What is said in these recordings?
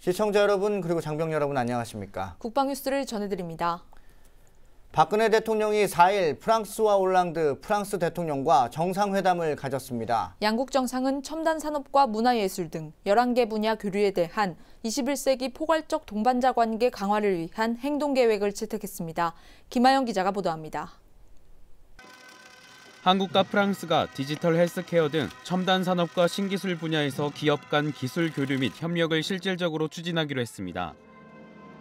시청자 여러분 그리고 장병 여러분 안녕하십니까? 국방뉴스를 전해드립니다. 박근혜 대통령이 4일 프랑스와 올랑드 프랑스 대통령과 정상회담을 가졌습니다. 양국 정상은 첨단 산업과 문화예술 등 11개 분야 교류에 대한 21세기 포괄적 동반자 관계 강화를 위한 행동계획을 채택했습니다. 김하영 기자가 보도합니다. 한국과 프랑스가 디지털 헬스케어 등 첨단 산업과 신기술 분야에서 기업 간 기술 교류 및 협력을 실질적으로 추진하기로 했습니다.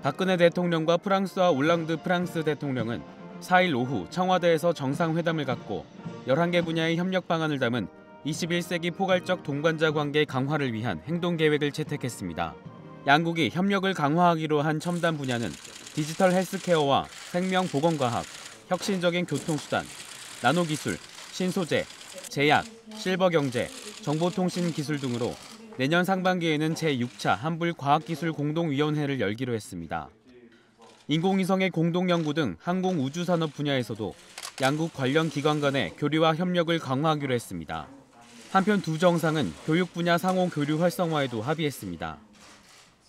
박근혜 대통령과 프랑스와 올랑드 프랑스 대통령은 4일 오후 청와대에서 정상회담을 갖고 11개 분야의 협력 방안을 담은 21세기 포괄적 동반자 관계 강화를 위한 행동계획을 채택했습니다. 양국이 협력을 강화하기로 한 첨단 분야는 디지털 헬스케어와 생명보건과학, 혁신적인 교통수단, 나노기술, 신소재, 제약, 실버경제, 정보통신 기술 등으로 내년 상반기에는 제6차 한불과학기술 공동위원회를 열기로 했습니다. 인공위성의 공동연구 등 항공우주산업 분야에서도 양국 관련 기관 간의 교류와 협력을 강화하기로 했습니다. 한편 두 정상은 교육 분야 상호 교류 활성화에도 합의했습니다.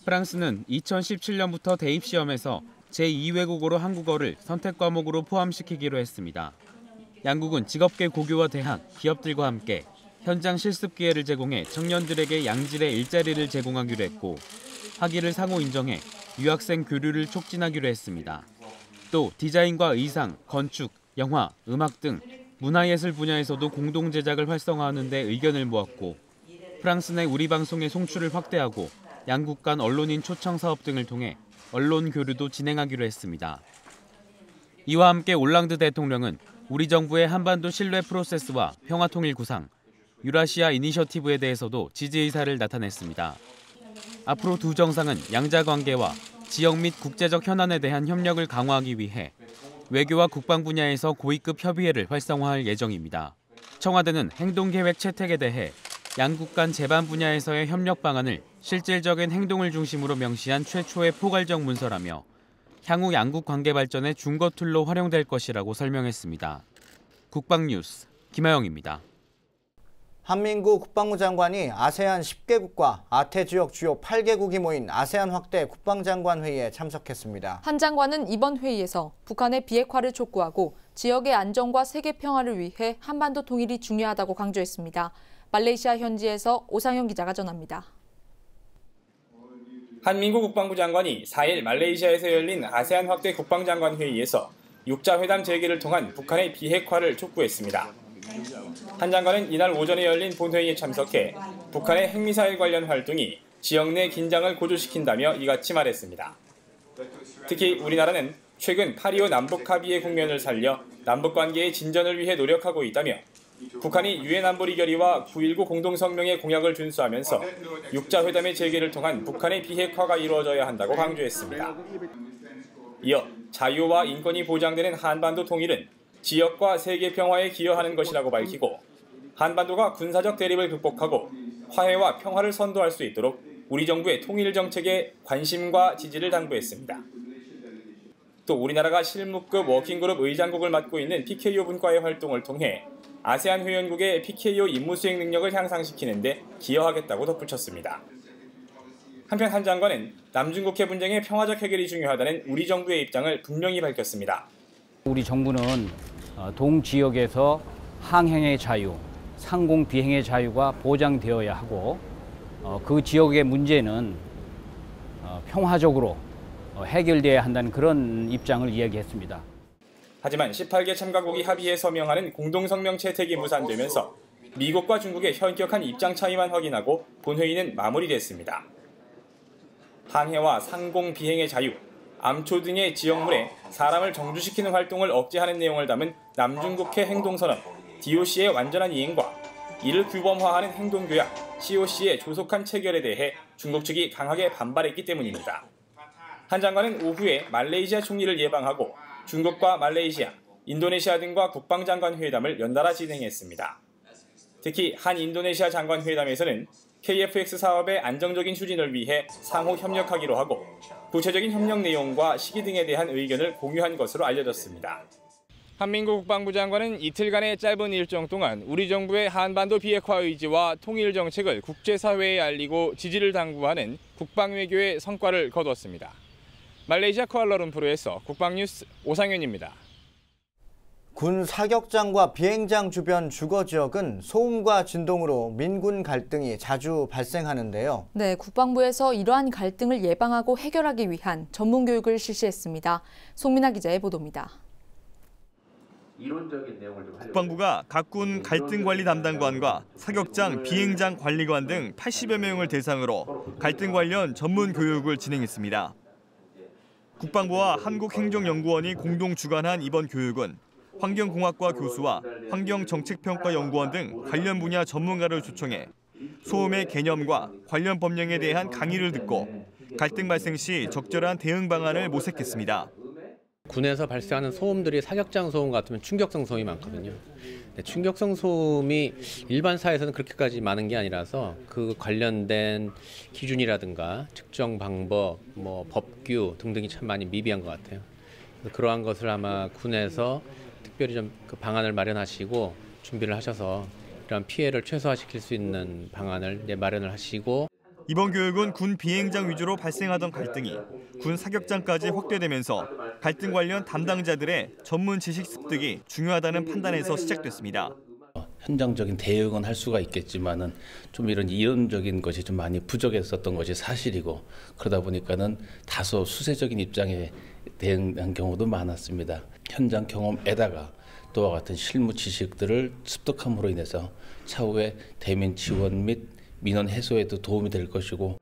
프랑스는 2017년부터 대입시험에서 제2외국어로 한국어를 선택 과목으로 포함시키기로 했습니다. 양국은 직업계 고교와 대학, 기업들과 함께 현장 실습 기회를 제공해 청년들에게 양질의 일자리를 제공하기로 했고 학위를 상호 인정해 유학생 교류를 촉진하기로 했습니다. 또 디자인과 의상, 건축, 영화, 음악 등 문화예술 분야에서도 공동 제작을 활성화하는 데 의견을 모았고 프랑스 내 우리 방송의 송출을 확대하고 양국 간 언론인 초청 사업 등을 통해 언론 교류도 진행하기로 했습니다. 이와 함께 올랑드 대통령은 우리 정부의 한반도 신뢰 프로세스와 평화통일 구상, 유라시아 이니셔티브에 대해서도 지지 의사를 나타냈습니다. 앞으로 두 정상은 양자 관계와 지역 및 국제적 현안에 대한 협력을 강화하기 위해 외교와 국방 분야에서 고위급 협의회를 활성화할 예정입니다. 청와대는 행동계획 채택에 대해 양국 간 제반 분야에서의 협력 방안을 실질적인 행동을 중심으로 명시한 최초의 포괄적 문서라며 향후 양국 관계 발전의 중거 툴로 활용될 것이라고 설명했습니다. 국방뉴스 김하영입니다. 한민구 국방부 장관이 아세안 10개국과 아태 지역 주요 8개국이 모인 아세안 확대 국방장관 회의에 참석했습니다. 한 장관은 이번 회의에서 북한의 비핵화를 촉구하고 지역의 안정과 세계 평화를 위해 한반도 통일이 중요하다고 강조했습니다. 말레이시아 현지에서 오상영 기자가 전합니다. 한민구 국방부 장관이 4일 말레이시아에서 열린 아세안 확대 국방장관 회의에서 6자 회담 재개를 통한 북한의 비핵화를 촉구했습니다. 한 장관은 이날 오전에 열린 본회의에 참석해 북한의 핵미사일 관련 활동이 지역 내 긴장을 고조시킨다며 이같이 말했습니다. 특히 우리나라는 최근 8.25 남북합의의 국면을 살려 남북관계의 진전을 위해 노력하고 있다며 북한이 유엔 안보리 결의와 9.19 공동성명의 공약을 준수하면서 6자 회담의 재개를 통한 북한의 비핵화가 이루어져야 한다고 강조했습니다. 이어 자유와 인권이 보장되는 한반도 통일은 지역과 세계 평화에 기여하는 것이라고 밝히고 한반도가 군사적 대립을 극복하고 화해와 평화를 선도할 수 있도록 우리 정부의 통일 정책에 관심과 지지를 당부했습니다. 또 우리나라가 실무급 워킹그룹 의장국을 맡고 있는 PKO 분과의 활동을 통해 아세안 회원국의 PKO 임무 수행 능력을 향상시키는 데 기여하겠다고 덧붙였습니다. 한편 한 장관은 남중국해 분쟁의 평화적 해결이 중요하다는 우리 정부의 입장을 분명히 밝혔습니다. 우리 정부는 동지역에서 항행의 자유, 상공 비행의 자유가 보장되어야 하고 그 지역의 문제는 평화적으로 해결돼야 한다는 그런 입장을 이야기했습니다. 하지만 18개 참가국이 합의에 서명하는 공동성명 채택이 무산되면서 미국과 중국의 현격한 입장 차이만 확인하고 본회의는 마무리됐습니다. 항해와 상공 비행의 자유, 암초 등의 지역물에 사람을 정주시키는 활동을 억제하는 내용을 담은 남중국해 행동선언 DOC의 완전한 이행과 이를 규범화하는 행동교약 COC의 조속한 체결에 대해 중국 측이 강하게 반발했기 때문입니다. 한 장관은 오후에 말레이시아 총리를 예방하고 중국과 말레이시아, 인도네시아 등과 국방장관 회담을 연달아 진행했습니다. 특히 한 인도네시아 장관 회담에서는 KF-X 사업의 안정적인 추진을 위해 상호 협력하기로 하고 구체적인 협력 내용과 시기 등에 대한 의견을 공유한 것으로 알려졌습니다. 한민구 국방부 장관은 이틀간의 짧은 일정 동안 우리 정부의 한반도 비핵화 의지와 통일 정책을 국제사회에 알리고 지지를 당부하는 국방외교의 성과를 거두었습니다. 말레이시아 쿠알라룸푸르에서 국방뉴스 오상현입니다. 군 사격장과 비행장 주변 주거 지역은 소음과 진동으로 민군 갈등이 자주 발생하는데요. 네, 국방부에서 이러한 갈등을 예방하고 해결하기 위한 전문 교육을 실시했습니다. 송민아 기자의 보도입니다. 국방부가 각군 갈등관리 담당관과 사격장, 비행장 관리관 등 80여 명을 대상으로 갈등 관련 전문 교육을 진행했습니다. 국방부와 한국행정연구원이 공동 주관한 이번 교육은 환경공학과 교수와 환경정책평가연구원 등 관련 분야 전문가를 초청해 소음의 개념과 관련 법령에 대한 강의를 듣고 갈등 발생 시 적절한 대응 방안을 모색했습니다. 군에서 발생하는 소음들이 사격장 소음 같으면 충격성 소음이 많거든요. 충격성 소음이 일반 사회에서는 그렇게까지 많은 게 아니라서 그 관련된 기준이라든가 측정 방법, 법규 등등이 참 많이 미비한 것 같아요. 그러한 것을 아마 군에서 특별히 좀 그 방안을 마련하시고 준비를 하셔서 이런 피해를 최소화시킬 수 있는 방안을 마련을 하시고. 이번 교육은 군 비행장 위주로 발생하던 갈등이 군 사격장까지 확대되면서 갈등 관련 담당자들의 전문 지식 습득이 중요하다는 판단에서 시작됐습니다. 현장적인 대응은 할 수가 있겠지만은 좀 이런 이론적인 것이 좀 많이 부족했었던 것이 사실이고, 그러다 보니까는 다소 수세적인 입장에 대응한 경우도 많았습니다. 현장 경험에다가 또와 같은 실무 지식들을 습득함으로 인해서 차후에 대민 지원 및 민원 해소에도 도움이 될 것이고.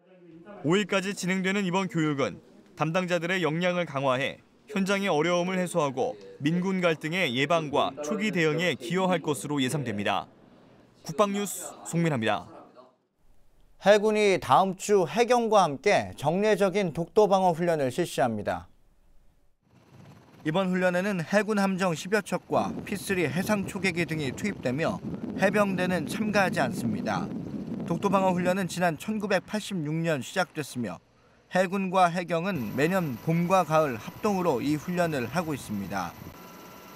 5일까지 진행되는 이번 교육은 담당자들의 역량을 강화해 현장의 어려움을 해소하고 민군 갈등의 예방과 초기 대응에 기여할 것으로 예상됩니다. 국방뉴스 송민아입니다. 해군이 다음 주 해경과 함께 정례적인 독도방어 훈련을 실시합니다. 이번 훈련에는 해군 함정 10여 척과 P3 해상 초계기 등이 투입되며 해병대는 참가하지 않습니다. 독도방어 훈련은 지난 1986년 시작됐으며 해군과 해경은 매년 봄과 가을 합동으로 이 훈련을 하고 있습니다.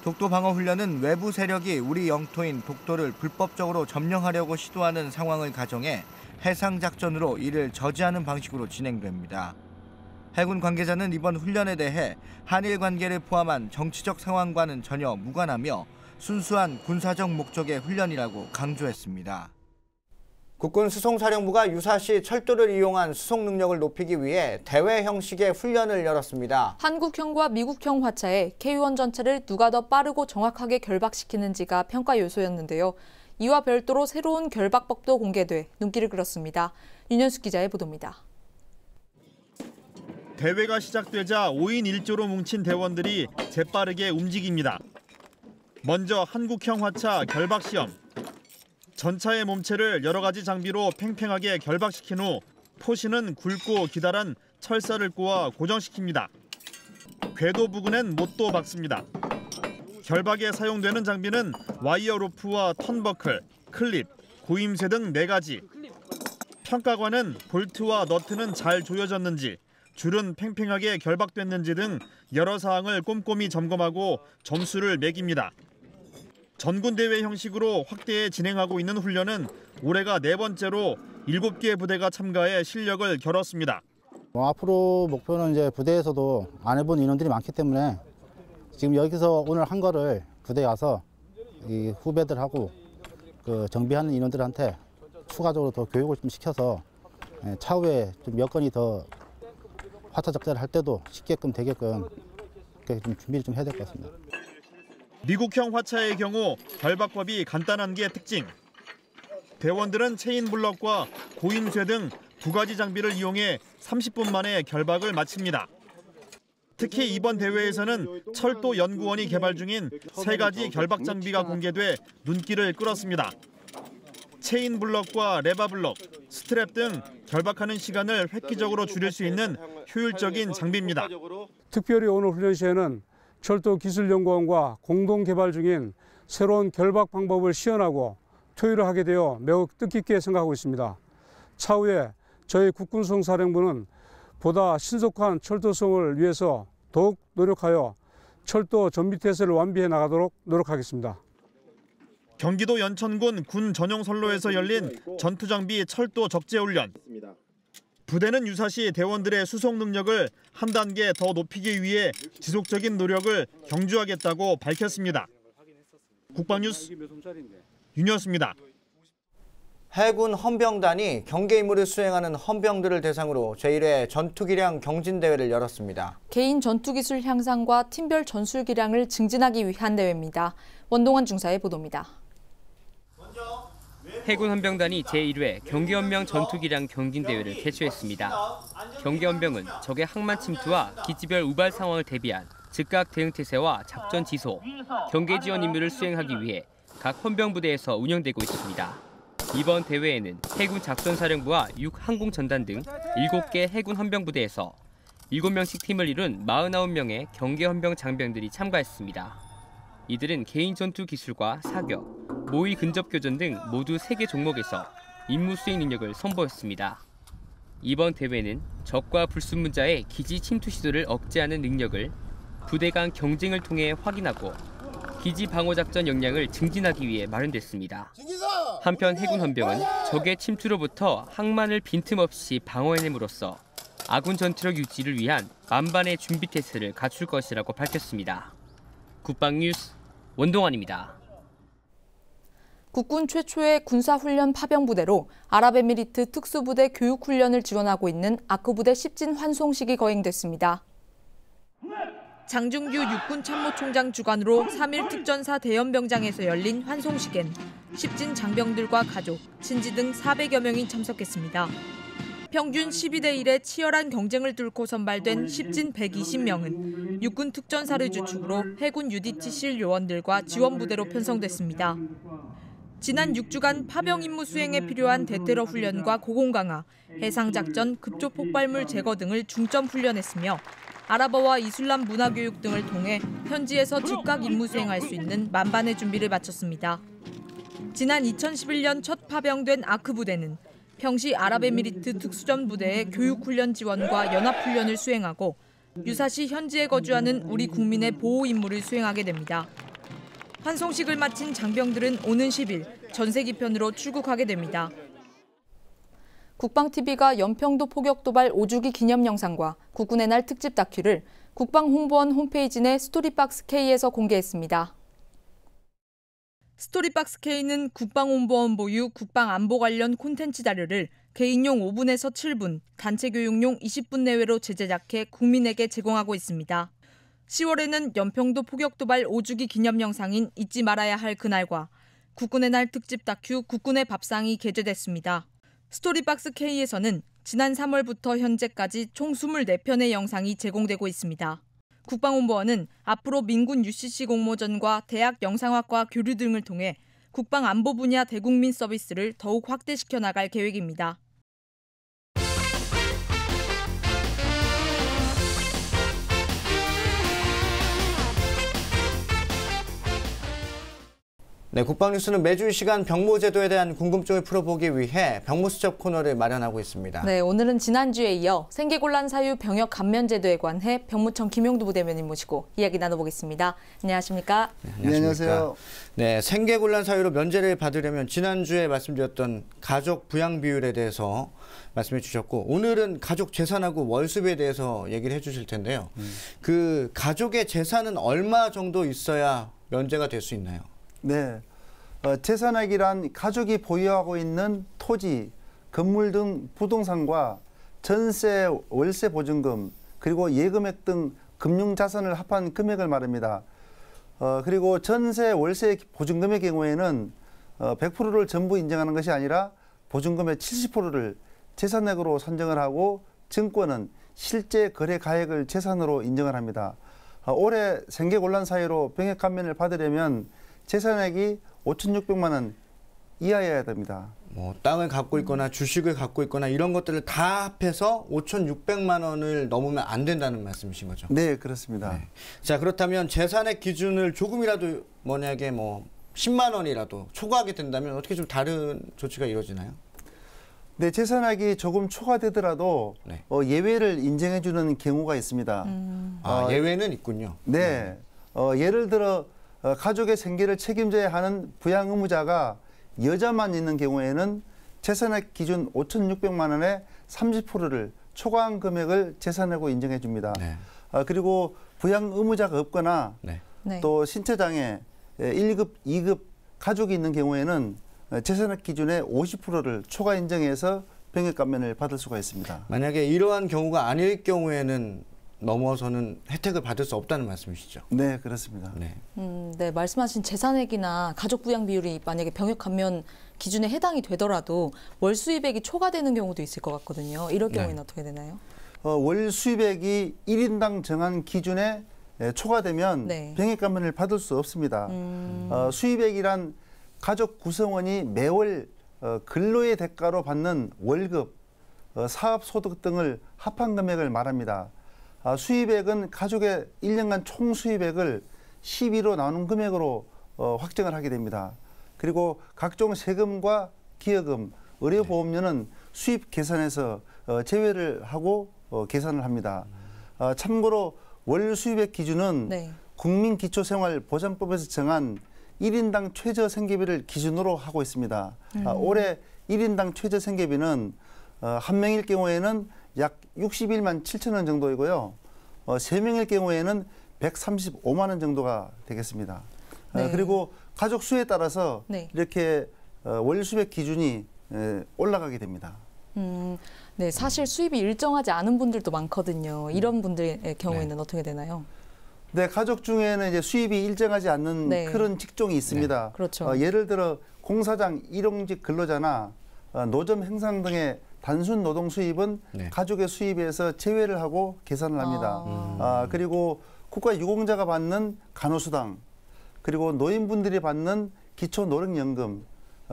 독도방어 훈련은 외부 세력이 우리 영토인 독도를 불법적으로 점령하려고 시도하는 상황을 가정해 해상작전으로 이를 저지하는 방식으로 진행됩니다. 해군 관계자는 이번 훈련에 대해 한일 관계를 포함한 정치적 상황과는 전혀 무관하며 순수한 군사적 목적의 훈련이라고 강조했습니다. 국군수송사령부가 유사시 철도를 이용한 수송 능력을 높이기 위해 대회 형식의 훈련을 열었습니다. 한국형과 미국형 화차에 KU-1 전차를 누가 더 빠르고 정확하게 결박시키는지가 평가 요소였는데요. 이와 별도로 새로운 결박법도 공개돼 눈길을 끌었습니다. 윤현숙 기자의 보도입니다. 대회가 시작되자 5인 1조로 뭉친 대원들이 재빠르게 움직입니다. 먼저 한국형 화차 결박 시험. 전차의 몸체를 여러 가지 장비로 팽팽하게 결박시킨 후 포신은 굵고 기다란 철사를 꼬아 고정시킵니다. 궤도 부근엔 못도 박습니다. 결박에 사용되는 장비는 와이어 로프와 턴버클, 클립, 고임쇠 등 4가지. 평가관은 볼트와 너트는 잘 조여졌는지, 줄은 팽팽하게 결박됐는지 등 여러 사항을 꼼꼼히 점검하고 점수를 매깁니다. 전군대회 형식으로 확대해 진행하고 있는 훈련은 올해가 4번째로 7개 부대가 참가해 실력을 겨뤘습니다. 앞으로 목표는 이제 부대에서도 안 해본 인원들이 많기 때문에 지금 여기서 오늘 한 거를 부대에 와서 이 후배들하고 그 정비하는 인원들한테 추가적으로 더 교육을 좀 시켜서 차후에 좀 여건이 더 화차 작전을 할 때도 쉽게끔 되게끔 좀 준비를 좀 해야 될 것 같습니다. 미국형 화차의 경우 결박법이 간단한 게 특징. 대원들은 체인 블럭과 고임쇠 등 2가지 장비를 이용해 30분 만에 결박을 마칩니다. 특히 이번 대회에서는 철도 연구원이 개발 중인 3가지 결박 장비가 공개돼 눈길을 끌었습니다. 체인 블럭과 레바 블럭, 스트랩 등 결박하는 시간을 획기적으로 줄일 수 있는 효율적인 장비입니다. 특별히 오늘 훈련 시에는 철도기술연구원과 공동 개발 중인 새로운 결박 방법을 시연하고 토의를 하게 되어 매우 뜻깊게 생각하고 있습니다. 차후에 저희 국군수송사령부는 보다 신속한 철도성을 위해서 더욱 노력하여 철도 전비태세를 완비해 나가도록 노력하겠습니다. 경기도 연천군 군 전용 선로에서 열린 전투장비 철도 적재훈련. 부대는 유사시 대원들의 수송 능력을 한 단계 더 높이기 위해 지속적인 노력을 경주하겠다고 밝혔습니다. 국방뉴스 윤현수입니다. 해군 헌병단이 경계 임무를 수행하는 헌병들을 대상으로 제1회 전투기량 경진대회를 열었습니다. 개인 전투기술 향상과 팀별 전술기량을 증진하기 위한 대회입니다. 원동환 중사의 보도입니다. 해군 헌병단이 제1회 경계헌병 전투기량 경진대회를 개최했습니다. 경계헌병은 적의 항만 침투와 기지별 우발 상황을 대비한 즉각 대응태세와 작전 지소, 경계 지원 임무를 수행하기 위해 각 헌병부대에서 운영되고 있습니다. 이번 대회에는 해군 작전사령부와 6항공전단 등 7개 해군 헌병부대에서 7명씩 팀을 이룬 49명의 경계헌병 장병들이 참가했습니다. 이들은 개인 전투 기술과 사격, 모의 근접교전 등 모두 3개 종목에서 임무 수행 능력을 선보였습니다. 이번 대회는 적과 불순문자의 기지 침투 시도를 억제하는 능력을 부대 간 경쟁을 통해 확인하고 기지 방어 작전 역량을 증진하기 위해 마련됐습니다. 한편 해군 헌병은 적의 침투로부터 항만을 빈틈없이 방어해냄으로써 아군 전투력 유지를 위한 만반의 준비 태세를 갖출 것이라고 밝혔습니다. 국방뉴스 원동환입니다. 국군 최초의 군사훈련 파병부대로 아랍에미리트 특수부대 교육훈련을 지원하고 있는 아크부대 10진 환송식이 거행됐습니다. 장중규 육군참모총장 주관으로 3일 특전사 대연병장에서 열린 환송식엔 10진 장병들과 가족, 친지 등 400여 명이 참석했습니다. 평균 12대 1의 치열한 경쟁을 뚫고 선발된 10진 120명은 육군 특전사를 주축으로 해군 UDT실 요원들과 지원부대로 편성됐습니다. 지난 6주간 파병 임무 수행에 필요한 대테러 훈련과 고공 강화, 해상작전, 급조폭발물 제거 등을 중점 훈련했으며 아랍어와 이슬람 문화 교육 등을 통해 현지에서 즉각 임무 수행할 수 있는 만반의 준비를 마쳤습니다. 지난 2011년 첫 파병된 아크부대는 평시 아랍에미리트 특수전 부대의 교육훈련 지원과 연합훈련을 수행하고 유사시 현지에 거주하는 우리 국민의 보호 임무를 수행하게 됩니다. 환송식을 마친 장병들은 오는 10일 전세기편으로 출국하게 됩니다. 국방TV가 연평도 포격 도발 5주기 기념 영상과 국군의 날 특집 다큐를 국방홍보원 홈페이지 내 스토리박스 K에서 공개했습니다. 스토리박스 K는 국방홍보원 보유 국방안보 관련 콘텐츠 자료를 개인용 5분에서 7분, 단체 교육용 20분 내외로 재제작해 국민에게 제공하고 있습니다. 10월에는 연평도 포격 도발 5주기 기념 영상인 잊지 말아야 할 그날과 국군의 날 특집 다큐 국군의 밥상이 게재됐습니다. 스토리박스 K에서는 지난 3월부터 현재까지 총 24편의 영상이 제공되고 있습니다. 국방홍보원은 앞으로 민군 UCC 공모전과 대학 영상학과 교류 등을 통해 국방 안보 분야 대국민 서비스를 더욱 확대시켜 나갈 계획입니다. 네, 국방뉴스는 매주 이 시간 병무제도에 대한 궁금증을 풀어보기 위해 병무수첩 코너를 마련하고 있습니다. 네, 오늘은 지난주에 이어 생계곤란 사유 병역 감면제도에 관해 병무청 김용두 부대변인 모시고 이야기 나눠보겠습니다. 안녕하십니까? 네, 안녕하세요. 네, 생계곤란 사유로 면제를 받으려면 지난주에 말씀드렸던 가족 부양 비율에 대해서 말씀해 주셨고 오늘은 가족 재산하고 월수비에 대해서 얘기를 해 주실 텐데요. 그 가족의 재산은 얼마 정도 있어야 면제가 될 수 있나요? 네, 재산액이란 가족이 보유하고 있는 토지, 건물 등 부동산과 전세, 월세 보증금, 그리고 예금액 등 금융자산을 합한 금액을 말합니다. 그리고 전세, 월세 보증금의 경우에는 100%를 전부 인정하는 것이 아니라 보증금의 70%를 재산액으로 산정을 하고 증권은 실제 거래 가액을 재산으로 인정을 합니다. 올해 생계곤란 사유로 병역 감면을 받으려면 재산액이 5,600만 원 이하여야 됩니다. 뭐 땅을 갖고 있거나 주식을 갖고 있거나 이런 것들을 다 합해서 5,600만 원을 넘으면 안 된다는 말씀이신 거죠? 네, 그렇습니다. 네. 자, 그렇다면 재산액 기준을 조금이라도 만약에 10만 원이라도 초과하게 된다면 어떻게 좀 다른 조치가 이루어지나요? 네, 재산액이 조금 초과되더라도 네. 예외를 인정해 주는 경우가 있습니다. 예외는 있군요. 네. 예를 들어 가족의 생계를 책임져야 하는 부양 의무자가 여자만 있는 경우에는 재산액 기준 5,600만 원의 30%를 초과한 금액을 재산액으로 인정해 줍니다. 네. 그리고 부양 의무자가 없거나 네. 네. 또 신체장애 1급, 2급 가족이 있는 경우에는 재산액 기준의 50%를 초과 인정해서 병역 감면을 받을 수가 있습니다. 만약에 이러한 경우가 아닐 경우에는 넘어서는 혜택을 받을 수 없다는 말씀이시죠? 네, 그렇습니다. 네. 네, 말씀하신 재산액이나 가족 부양 비율이 만약에 병역 감면 기준에 해당이 되더라도 월 수입액이 초과되는 경우도 있을 것 같거든요. 이럴 경우에는 네. 어떻게 되나요? 월 수입액이 1인당 정한 기준에 초과되면 네. 병역 감면을 받을 수 없습니다. 수입액이란 가족 구성원이 매월 근로의 대가로 받는 월급, 사업소득 등을 합한 금액을 말합니다. 수입액은 가족의 1년간 총 수입액을 12로 나눈 금액으로 확정을 하게 됩니다. 그리고 각종 세금과 기여금, 의료보험료는 수입 계산에서 제외를 하고 계산을 합니다. 참고로 월 수입액 기준은 네. 국민기초생활보장법에서 정한 1인당 최저생계비를 기준으로 하고 있습니다. 올해 1인당 최저생계비는 한 명일 경우에는 약 61만 7천 원 정도이고요. 3명일 경우에는 135만 원 정도가 되겠습니다. 네. 그리고 가족 수에 따라서 네. 이렇게 월 수입액 기준이 올라가게 됩니다. 네, 사실 수입이 일정하지 않은 분들도 많거든요. 이런 분들의 경우에는 어떻게 되나요? 네, 가족 중에는 이제 수입이 일정하지 않는 네. 그런 직종이 있습니다. 네, 그렇죠. 예를 들어 공사장 일용직 근로자나 노점 행상 등의 단순 노동 수입은 네. 가족의 수입에서 제외를 하고 계산을 합니다. 그리고 국가유공자가 받는 간호수당, 그리고 노인분들이 받는 기초노령연금,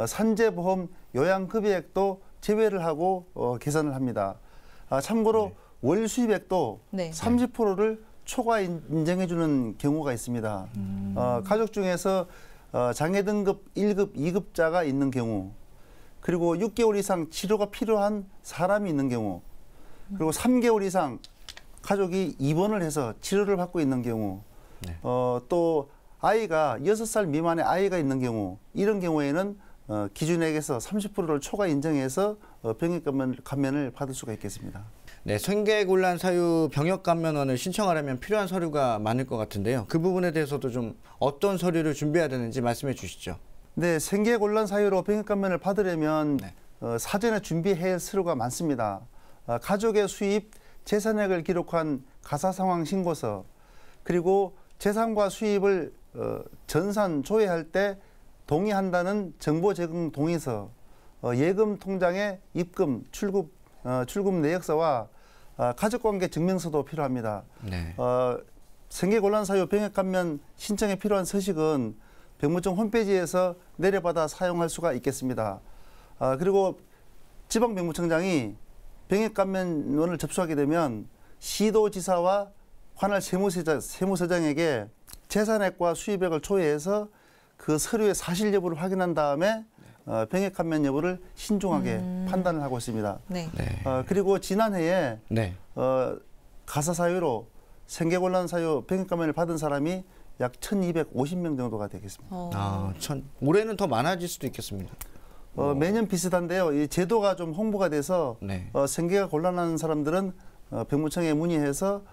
산재보험 요양급여액도 제외를 하고 계산을 합니다. 참고로 월 수입액도 네. 30%를 초과 인정해 주는 경우가 있습니다. 가족 중에서 장애 등급 1급, 2급자가 있는 경우, 그리고 6개월 이상 치료가 필요한 사람이 있는 경우, 그리고 3개월 이상 가족이 입원을 해서 치료를 받고 있는 경우, 네. 또 아이가 6살 미만의 아이가 있는 경우, 이런 경우에는 기준액에서 30%를 초과 인정해서 병역 감면을 받을 수가 있겠습니다. 네, 생계곤란 사유 병역 감면원을 신청하려면 필요한 서류가 많을 것 같은데요. 그 부분에 대해서도 좀 어떤 서류를 준비해야 되는지 말씀해 주시죠. 네, 생계곤란 사유로 병역 감면을 받으려면 네. 사전에 준비해야 할 서류가 많습니다. 가족의 수입, 재산액을 기록한 가사상황 신고서, 그리고 재산과 수입을 전산 조회할 때 동의한다는 정보 제공 동의서, 예금 통장의 입금, 출금 내역서와 가족관계 증명서도 필요합니다. 네. 생계곤란 사유 병역 감면 신청에 필요한 서식은 병무청 홈페이지에서 내려받아 사용할 수가 있겠습니다. 그리고 지방병무청장이 병역 감면원을 접수하게 되면 시도지사와 관할 세무서장에게 재산액과 수입액을 초회해서 그 서류의 사실 여부를 확인한 다음에 병역 감면 여부를 신중하게 판단을 하고 있습니다. 네. 그리고 지난해에 네. 가사 사유로 생계곤란 사유 병역 감면을 받은 사람이 약 1,250명 정도가 되겠습니다. 올해는 더 많아질 수도 있겠습니다. 매년 비슷한데요. 이 제도가 좀 홍보가 돼서 네. 생계가 곤란한 사람들은 병무청에 문의해서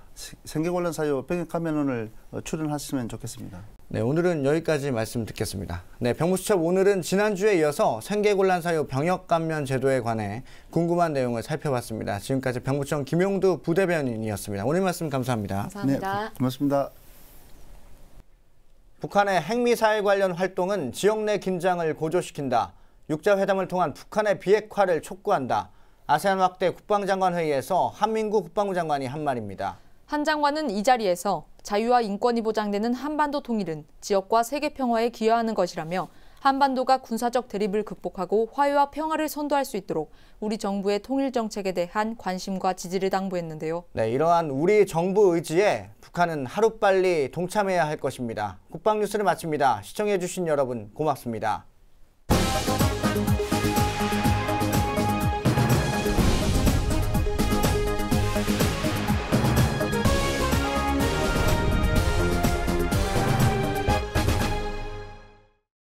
생계곤란 사유 병역 감면원을 출연하시면 좋겠습니다. 네, 오늘은 여기까지 말씀 듣겠습니다. 네, 병무수첩 오늘은 지난주에 이어서 생계곤란 사유 병역 감면 제도에 관해 궁금한 내용을 살펴봤습니다. 지금까지 병무청 김용두 부대변인이었습니다. 오늘 말씀 감사합니다. 감사합니다. 네, 고맙습니다. 북한의 핵미사일 관련 활동은 지역 내 긴장을 고조시킨다. 육자회담을 통한 북한의 비핵화를 촉구한다. 아세안 확대 국방장관 회의에서 한민구 국방부 장관이 한 말입니다. 한 장관은 이 자리에서 자유와 인권이 보장되는 한반도 통일은 지역과 세계 평화에 기여하는 것이라며 한반도가 군사적 대립을 극복하고 화해와 평화를 선도할 수 있도록 우리 정부의 통일 정책에 대한 관심과 지지를 당부했는데요. 네, 이러한 우리 정부 의지에 북한은 하루빨리 동참해야 할 것입니다. 국방뉴스를 마칩니다. 시청해주신 여러분 고맙습니다.